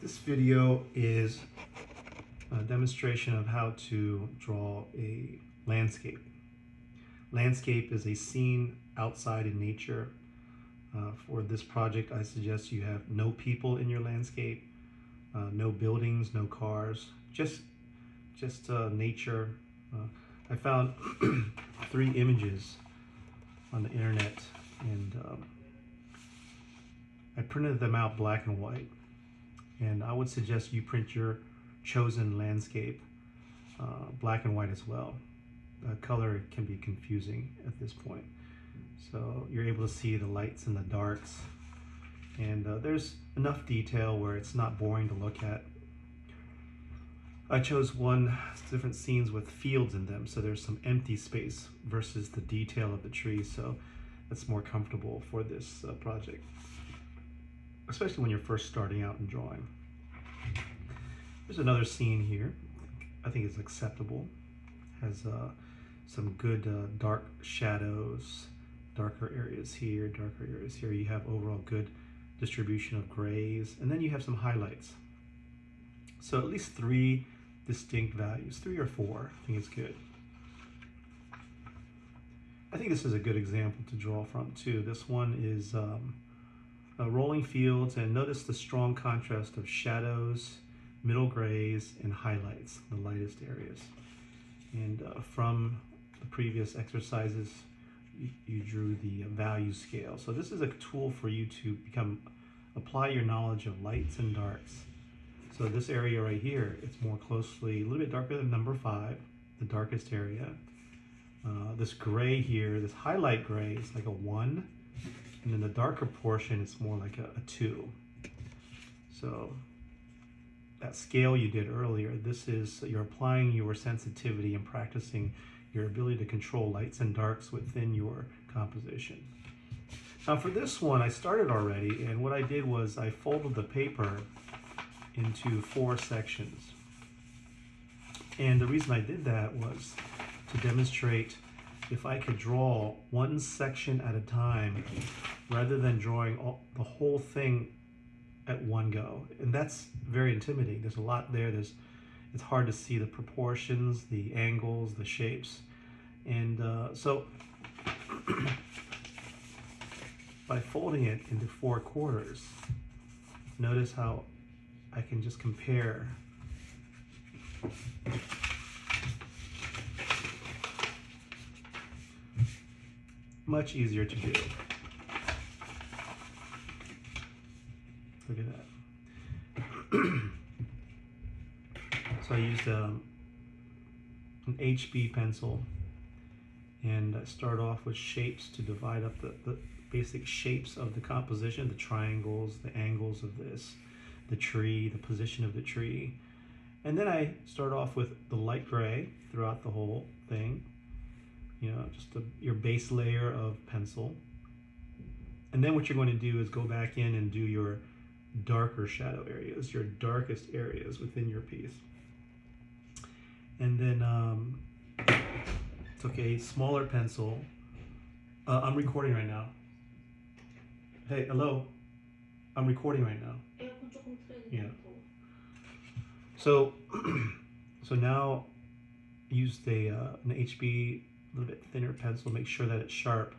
This video is a demonstration of how to draw a landscape. Landscape is a scene outside in nature. For this project, I suggest you have no people in your landscape, no buildings, no cars, just nature. I found 3 images on the internet, and I printed them out black and white. And I would suggest you print your chosen landscape black and white as well. Color can be confusing at this point. So you're able to see the lights and the darks. And there's enough detail where it's not boring to look at. I chose different scenes with fields in them, so there's some empty space versus the detail of the tree, so that's more comfortable for this project, especially when you're first starting out in drawing. There's another scene here. I think it's acceptable. Has some good dark shadows, darker areas here, darker areas here. You have overall good distribution of grays, and then you have some highlights. So at least 3 distinct values, 3 or 4, I think it's good. I think this is a good example to draw from too. This one is rolling fields, and notice the strong contrast of shadows, middle grays, and highlights, the lightest areas. And from the previous exercises, you drew the value scale. So this is a tool for you to apply your knowledge of lights and darks. So this area right here, it's more closely, a little bit darker than number 5, the darkest area. This gray here, this highlight gray, is like a 1. And then the darker portion is more like a 2. So that scale you did earlier, this is, you're applying your sensitivity and practicing your ability to control lights and darks within your composition. Now for this one, I started already, and what I did was I folded the paper into 4 sections. And the reason I did that was to demonstrate if I could draw one section at a time rather than drawing the whole thing at one go. And that's very intimidating. There's a lot there. It's hard to see the proportions, the angles, the shapes. And so by folding it into 4 quarters, notice how I can just compare much easier to do. Look at that. So I used an HB pencil, and I start off with shapes to divide up the basic shapes of the composition, the triangles, the angles of this, the tree, the position of the tree. And then I start off with the light gray throughout the whole thing, just your base layer of pencil. And then what you're going to do is go back in and do your darker shadow areas, your darkest areas within your piece. And then took a smaller pencil. I'm recording right now. Hey, hello. I'm recording right now. Yeah. So now used an HB, a little bit thinner pencil, make sure that it's sharp.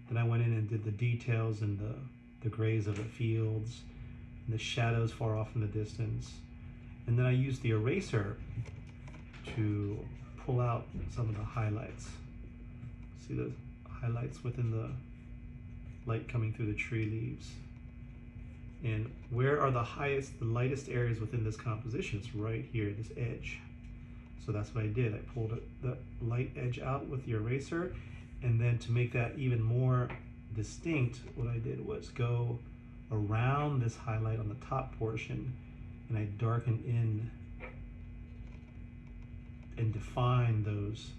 Then I went in and did the details and the grays of the fields and the shadows far off in the distance. And then I used the eraser to pull out some of the highlights. See the highlights within the light coming through the tree leaves. And where are the lightest areas within this composition? It's right here, this edge. So that's what I did. I pulled the light edge out with the eraser, and then to make that even more distinct, what I did was go around this highlight on the top portion, and I darkened in and define those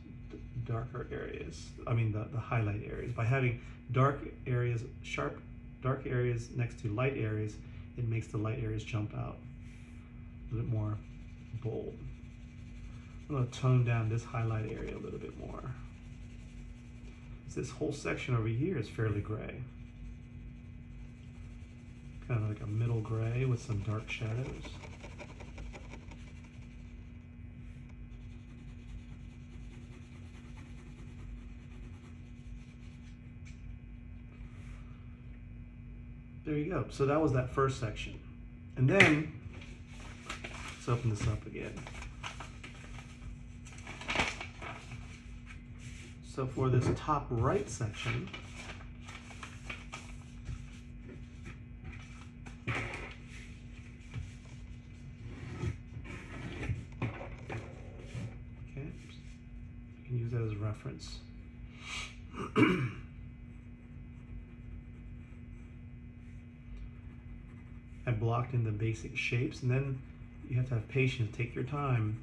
darker areas. I mean the highlight areas. By having dark areas, sharp dark areas next to light areas, it makes the light areas jump out a little bit more bold. I'm going to tone down this highlight area a little bit more. This whole section over here is fairly gray. kind of like a middle gray with some dark shadows. There you go. So that was that first section. And then, let's open this up again. So for this top right section, okay, you can use that as a reference. I blocked in the basic shapes, and then you have to have patience, take your time,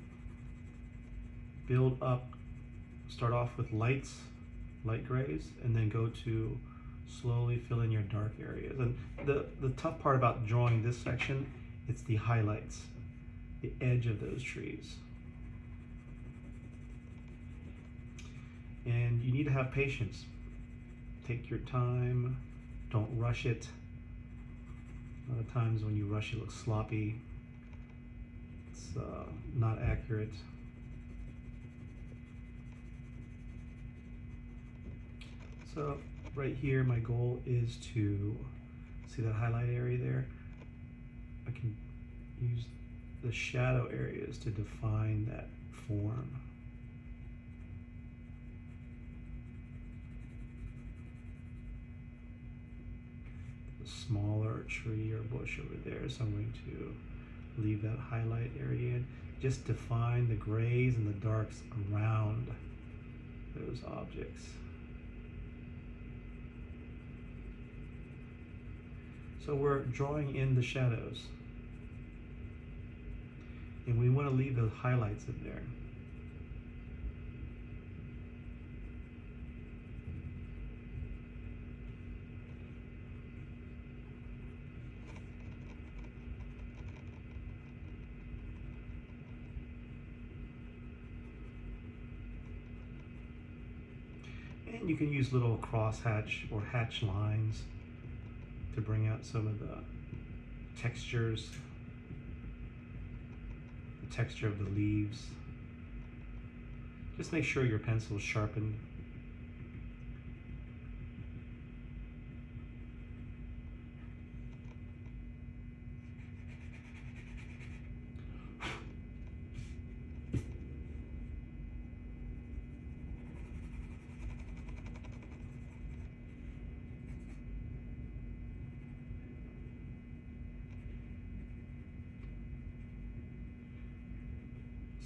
build up, start off with light grays, and then go to slowly fill in your dark areas. And the tough part about drawing this section, it's the highlights, the edge of those trees. And you need to have patience. Take your time, don't rush it. A lot of times when you rush, it looks sloppy. It's not accurate. So right here, my goal is to see that highlight area there. I can use the shadow areas to define that form. Smaller tree or bush over there, so I'm going to leave that highlight area in. Just define the grays and the darks around those objects. So we're drawing in the shadows, and we want to leave those highlights in there. And you can use little crosshatch or hatch lines to bring out some of the textures, the texture of the leaves. Just make sure your pencil is sharpened.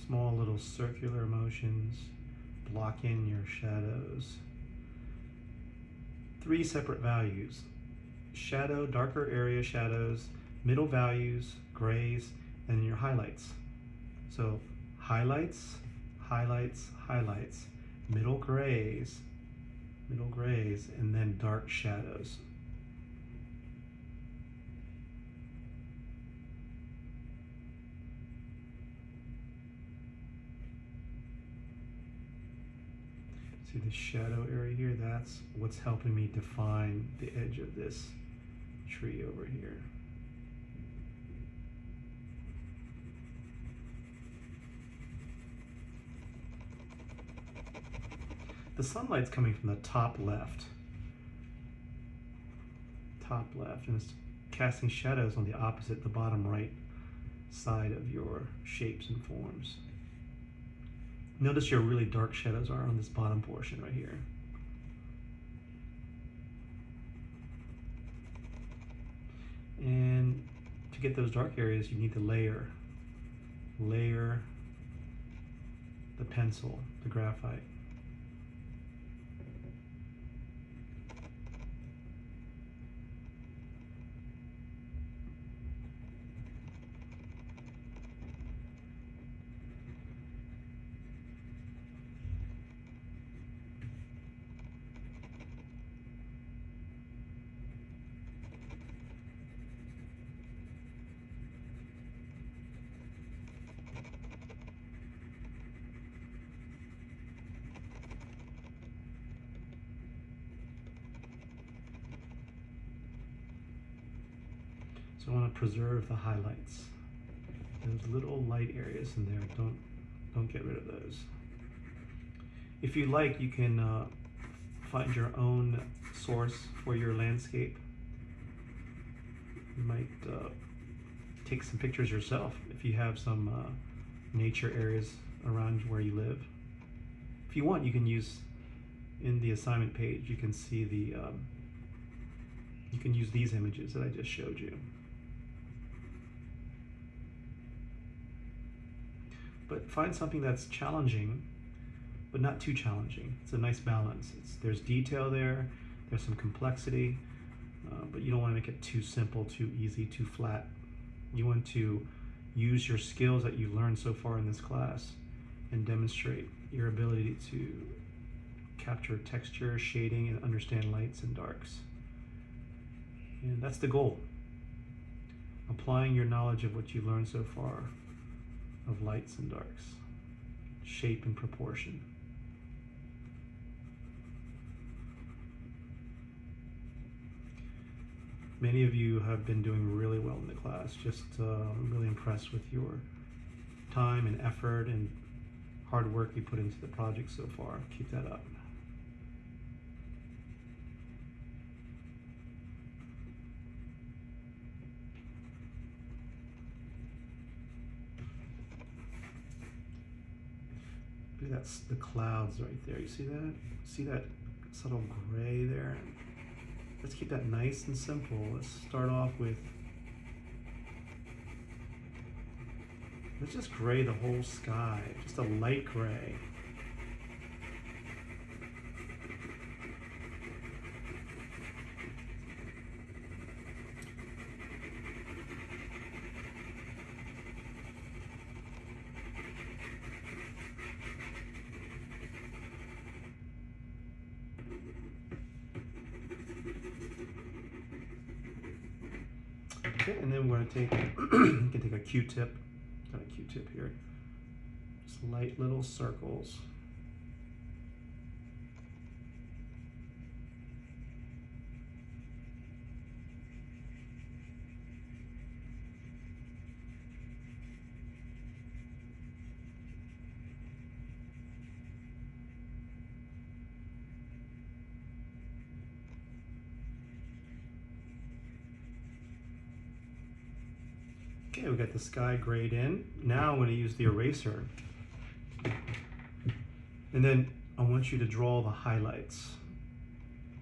Small little circular motions, block in your shadows. 3 separate values: shadow, darker area shadows, middle values, grays, and your highlights. So highlights, highlights, highlights, middle grays, and then dark shadows. See the shadow area here? That's what's helping me define the edge of this tree over here. The sunlight's coming from the top left, and it's casting shadows on the opposite, the bottom right side of your shapes and forms. Notice your really dark shadows are on this bottom portion right here. And to get those dark areas, you need to layer the pencil, the graphite. So I want to preserve the highlights. Those little light areas in there, don't get rid of those. If you like, you can find your own source for your landscape. You might take some pictures yourself if you have some nature areas around where you live. If you want, you can use in the assignment page, you can see the you can use these images that I just showed you. But find something that's challenging, but not too challenging. It's a nice balance. There's detail there, there's some complexity, but you don't want to make it too simple, too easy, too flat. You want to use your skills that you've learned so far in this class and demonstrate your ability to capture texture, shading, and understand lights and darks. And that's the goal. Applying your knowledge of what you've learned so far of lights and darks, shape and proportion. Many of you have been doing really well in the class. Just really impressed with your time and effort and hard work you put into the project so far. Keep that up. That's the clouds right there. You see that? See that subtle gray there? Let's keep that nice and simple. Let's start off with, let's just gray the whole sky, just a light gray. Okay, and then we're going to take, you can take a Q-tip, got a Q-tip here, just light little circles. Okay, we got the sky grayed in. Now I'm going to use the eraser. And then I want you to draw the highlights,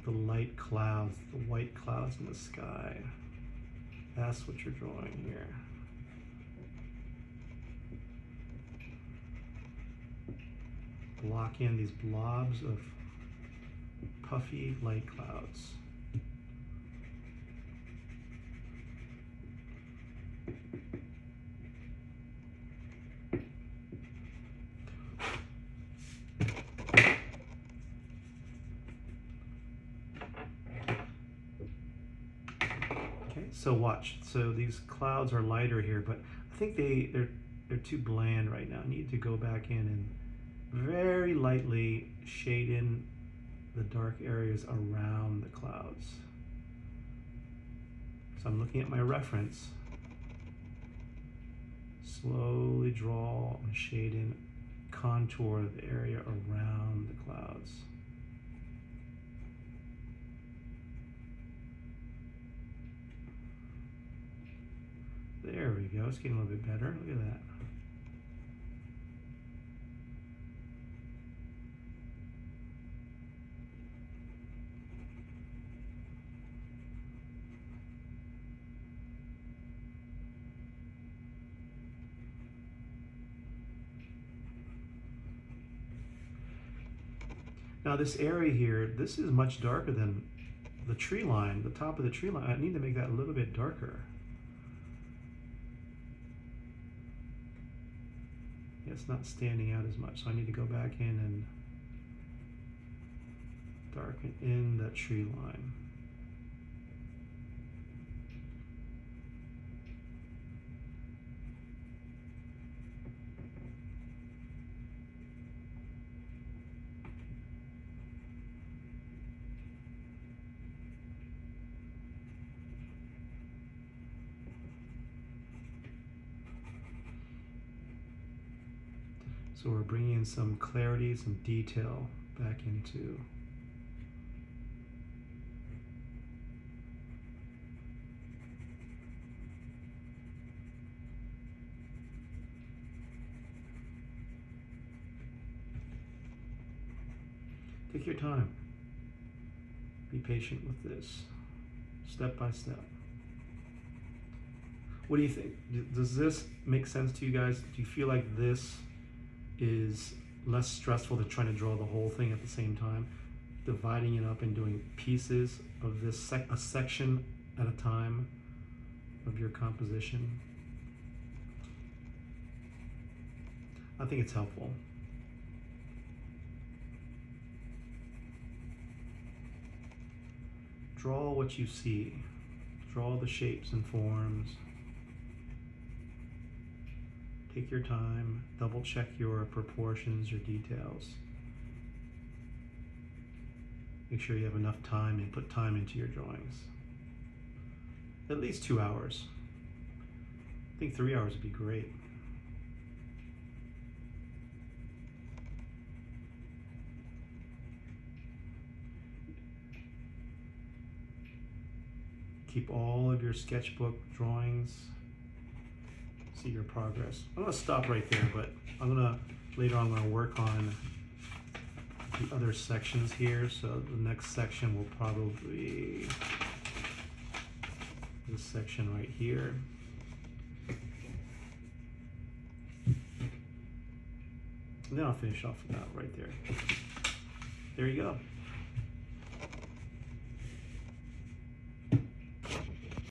the light clouds, the white clouds in the sky. That's what you're drawing here. Block in these blobs of puffy light clouds. So watch. So these clouds are lighter here, but I think they're too bland right now. I need to go back in and very lightly shade in the dark areas around the clouds. So I'm looking at my reference. Slowly draw and shade in, contour the area around the clouds. There we go, it's getting a little bit better. Look at that. Now this area here, this is much darker than the tree line, the top of the tree line. I need to make that a little bit darker. It's not standing out as much, so I need to go back in and darken in that tree line. So we're bringing in some clarity, some detail back into take your time. Be patient with this, step by step. What do you think? Does this make sense to you guys? Do you feel like this is less stressful than trying to draw the whole thing at the same time? Dividing it up and doing pieces of this, a section at a time of your composition? I think it's helpful. Draw what you see. Draw the shapes and forms. Take your time, double check your proportions, your details. Make sure you have enough time and put time into your drawings. At least 2 hours. I think 3 hours would be great. Keep all of your sketchbook drawings. See your progress. I'm going to stop right there, but later on I'm going to work on the other sections here. So the next section will probably be this section right here. And then I'll finish off with that right there. There you go.